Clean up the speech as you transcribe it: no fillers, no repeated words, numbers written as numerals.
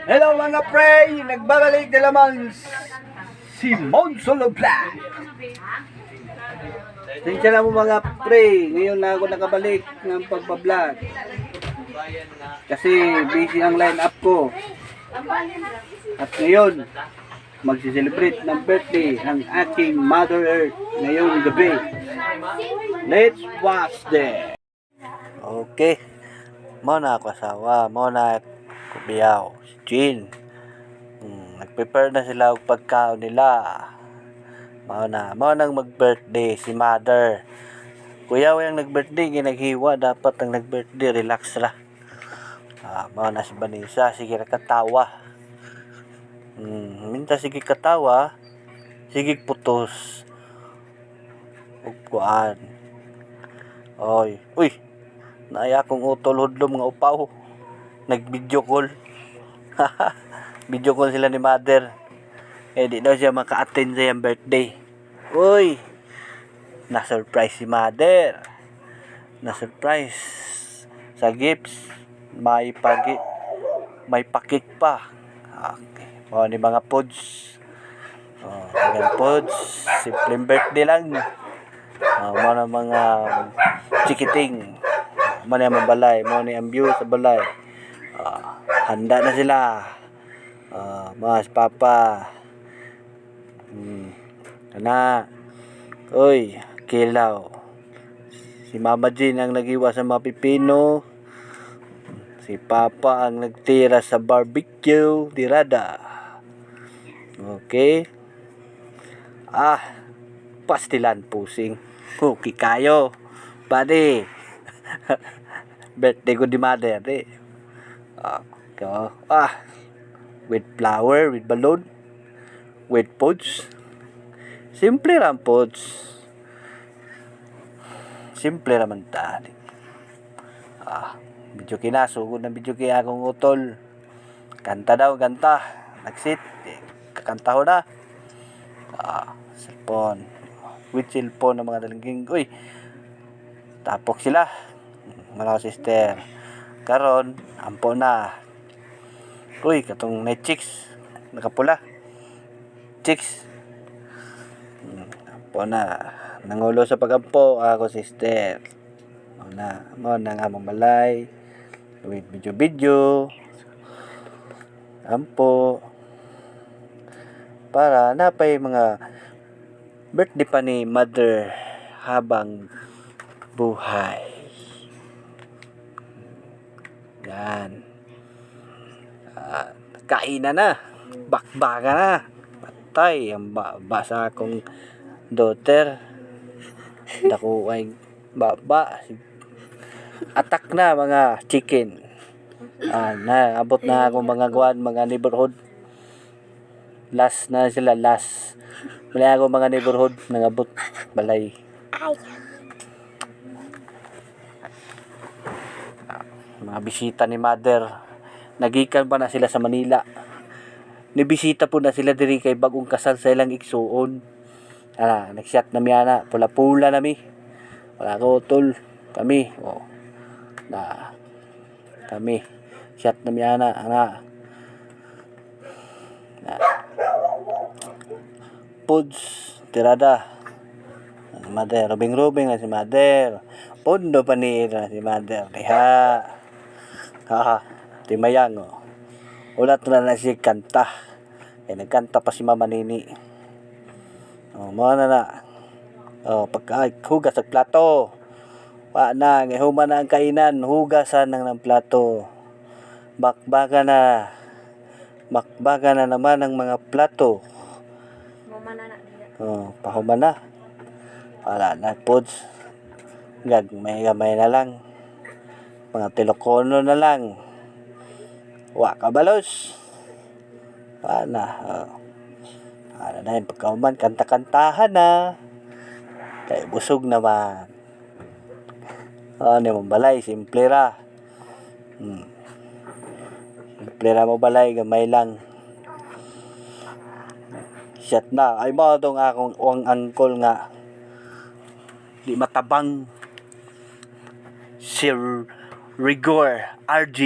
Hello mga pre! Nagbabalik na naman si Monsolo Black. Tensya na mo mga pre, ngayon na ako nakabalik ng pagbablog. Kasi busy ang line-up ko. At ngayon, magsiselebrate ng birthday ng aking Mother Earth ngayong gabi. Let's watch them! Okay, muna ako asawa, muna kubiyaw, si Jean. Nag-prepare na sila og pagkaon nila. Mao nang mag-birthday si Mother. Kuya yung nag-birthday, ginaghiwa dapat ang nag-birthday relax ra. Mao na si Vanessa, sige ra katawa. Minta sige katawa, sige putos. Ug kuan. Oy, uy. Naaya kong utol hudlom nga upaw. Nag-video call. Video call sila ni Mother. Di daw siya maka-attend sa yung birthday. Uy! Na-surprise si Mother. Na-surprise. Sa gifts, may pakik pa. Okay. Ni mga pods. Mga pods. Simpleng birthday lang. Mga chikiting. Mga mabalay. Mga ang view sa balay. Handa na sila. Mas papa. Kana. Uy, kilaw. Si Mama Jean ang nagiwa sa mga pipino. Si Papa ang nagtira sa barbecue. Tirada. Okay. Pastilan pusing. Okay kayo. Buddy. Birthday ko di Mother. With flower, with balloon, with pods. Simple lang pods. Simple naman tali. Medyo kinasugod na medyo kaya akong utol. Kanta daw, kanta. Nagsit. Kakanta ko na. Cellphone. With cellphone ng mga dalangking. Uy. Tapok sila. Mga sister. Karon, ampo na. Uy, katong night chicks. Nakapula. Chicks. Ampo na. Nangulo sa pagampo. Ako sister. Mo na nga mamalay. With video. Ampo. Para napay mga birthday pa ni Mother habang buhay. Yan. Kainan na. Bakbaga na. Patay. Ang basa akong daughter. Dako ay baba. Atak na mga chicken. Abot na akong mga guwan, mga neighborhood. Last na sila, last. Mali ako mga neighborhood. Nangabot. Balay. Mga bisita ni Mother. Nagikan pa na sila sa Manila. Nibisita po na sila diri kay bagong kasal sa ilang igsuon. Nagshot na miyana. Pula-pula na mi. Wala ko utol. Kami. Kami. Shot na miyana. Pods. Tirada. Mother. Robing-robing na si Mother. Pondo panir na si Mother. Kaya. Timayang. Ulat na si kanta. Nagkanta pa si Mama Nini. Mga na. Paghugas sa plato. Huma na ang kainan. Hugasan ng plato. Bakbaga na naman ang mga plato. Pahuma na. Wala na pods. Gamay na lang. Mga telokono na lang. Kabalos. Na yun, pagkauman, kanta-kantahan na. Kaya busog naman. Mong balay, simple ra. Simple ra mo balay, gamay lang. Shot na. Ay mo itong akong angkol nga. Di matabang. Si Rigor RG.